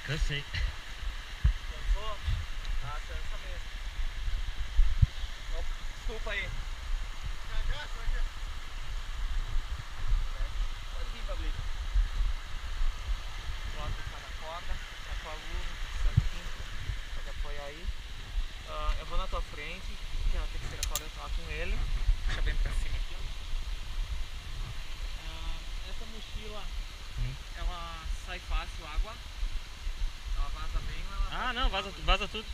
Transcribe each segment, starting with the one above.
cansei. Cansou? Ah, cansa mesmo. Opa, desculpa aí. Pode vir, Pablito. Bota cada corda, tá com a luva, certinho. Pode apoiar aí. Eu vou na tua frente, que é a terceira corda eu tava com ele. Puxa bem pra cima aqui, ó. Essa mochila, ela sai fácil água? Ela vaza bem ou ela... Ah, não, vaza tudo.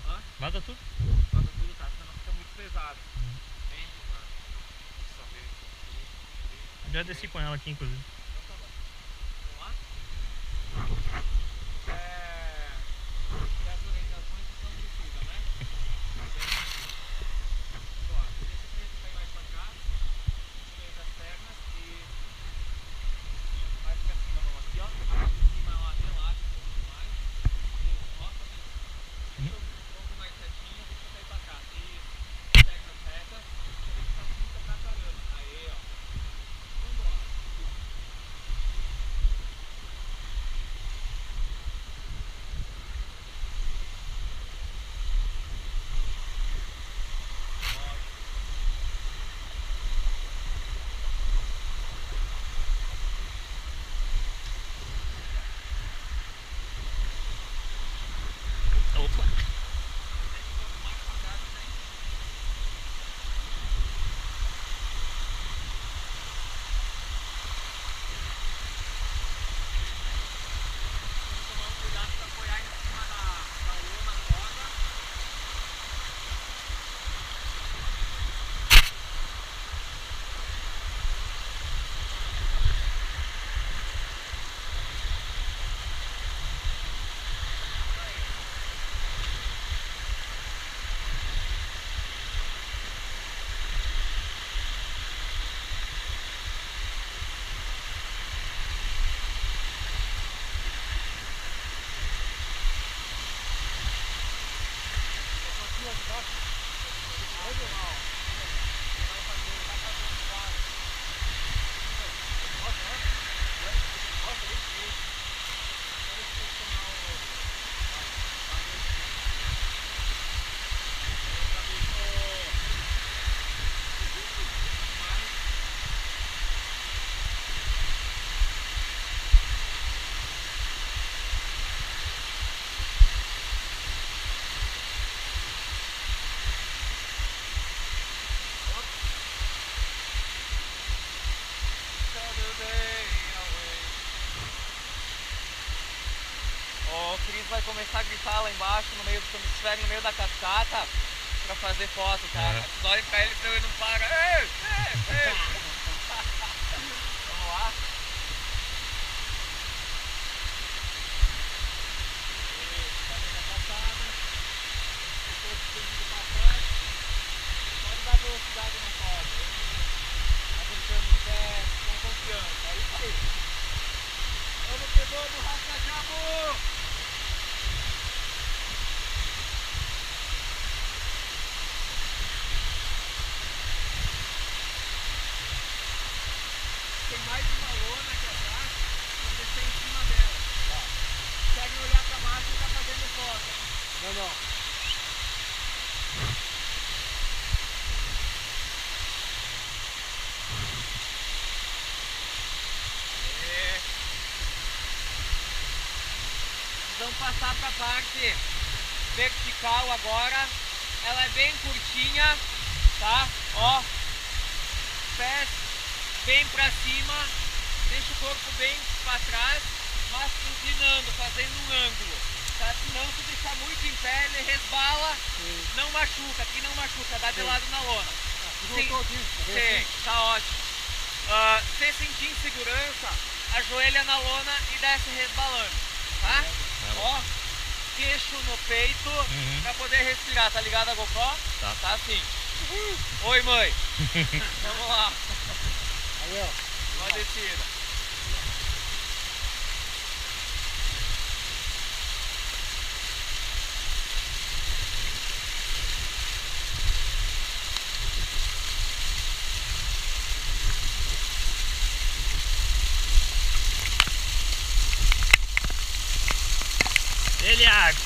Hã? Vaza tudo. Vaza tudo, tá? Senão fica muito pesado. Bem pesado. Só ver. Já desci com ela aqui, inclusive. Então tá bom. Vamos lá? As orientações que não precisa, né? Ó, deixa o peso cair mais pra cá. Envolvendo as pernas e mais pra cima, vamos aqui, ó. Em cima ela relaxa um pouquinho mais. Isso, nossa, deixa o tronco mais certinho, deixa cair pra cá. Isso, pernas retas, deixa a cinta pra caramba. Aí, ó. Vambora. Opa. Tomar um cuidado para apoiar em cima da lona, corda. O Cris vai começar a gritar lá embaixo, no meio, quando estiver no meio da cascata, pra fazer foto, tá? Vocês olhem pra ele, então ele não para. Ei, ei, ei. Vamos lá? Isso, fazendo a passada. Depois de ter pra trás. Pode dar velocidade na corda. Apertando o pé, com confiança. É isso aí. Vamos que vamos, rasca-jabo! Tem mais uma lona aqui atrás, vamos descer em cima dela. Tá. Consegue olhar pra baixo e tá fazendo foto. Não. Vamos passar para a parte vertical agora. Ela é bem curtinha, tá? Ó, pés bem para cima, deixa o corpo bem para trás, mas inclinando, fazendo um ângulo, tá? Se não, se deixar muito em pé, ele resbala. Sim. Não machuca, aqui não machuca, dá de lado na lona. Sim, tá ótimo. Se sentir insegurança, ajoelha na lona e desce resbalando, tá? Ó, queixo no peito, pra poder respirar, tá ligado a GoPro? Tá. Tá assim. Oi, mãe. Vamos lá. Aí, ó. Ó a descida. Ele é água.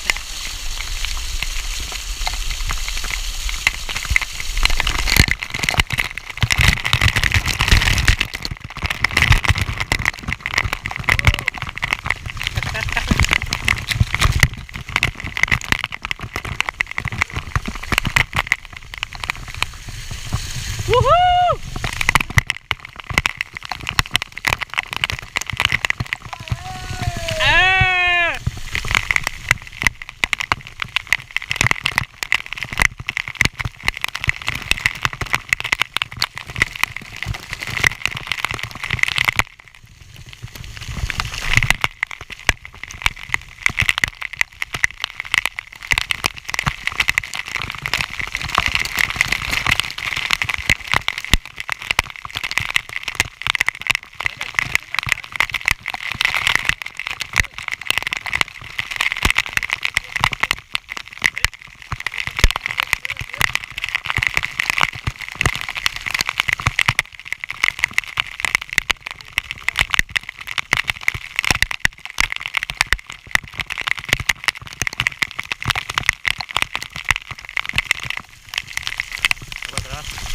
Uhul! É! Aham.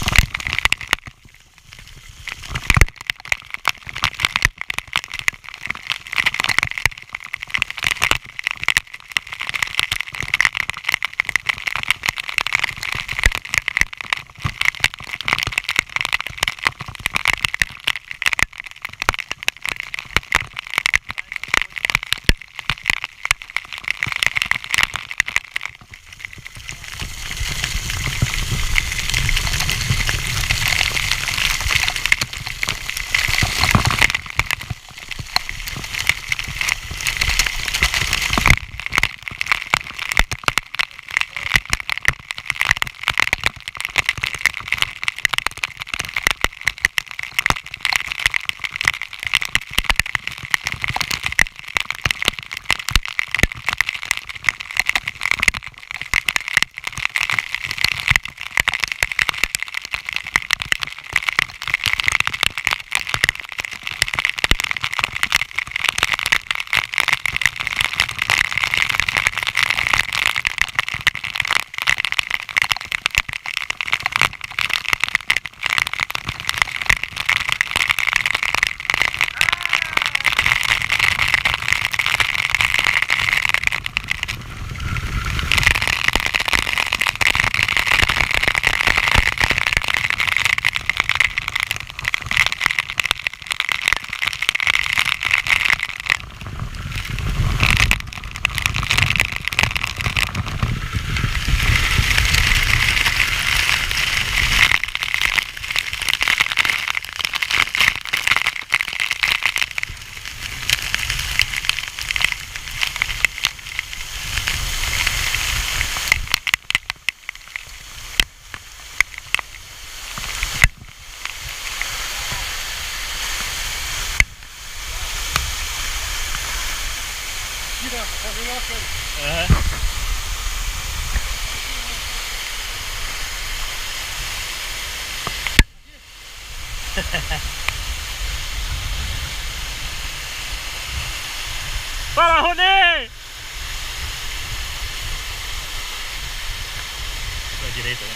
Fala, Rony! Pra direita, né?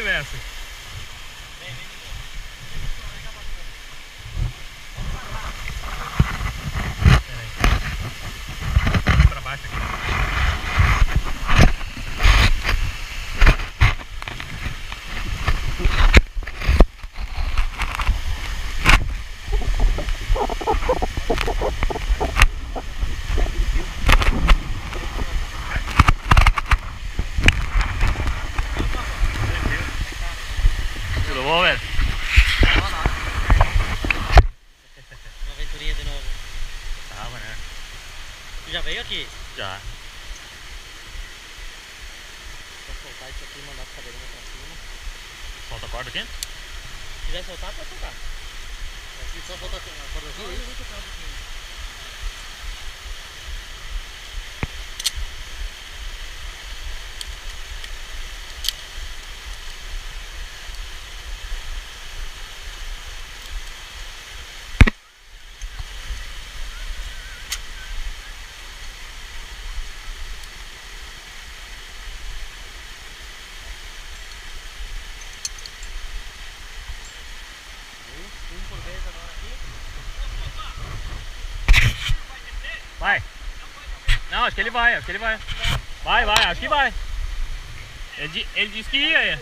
Messi. Vem, vem. Pera aí. Pra baixo aqui. Tudo bom, velho? Uma aventurinha de novo. Tava, né? Tu já veio aqui? Já. Vou soltar isso aqui e mandar a cadeirinha pra cima. Solta a corda aqui? Se quiser soltar, pode soltar. Aqui só soltar a corda azul, isso? Um por vez agora aqui. Vai. Não, acho que ele vai, acho que ele vai. Vai, acho que vai. Ele disse que ia.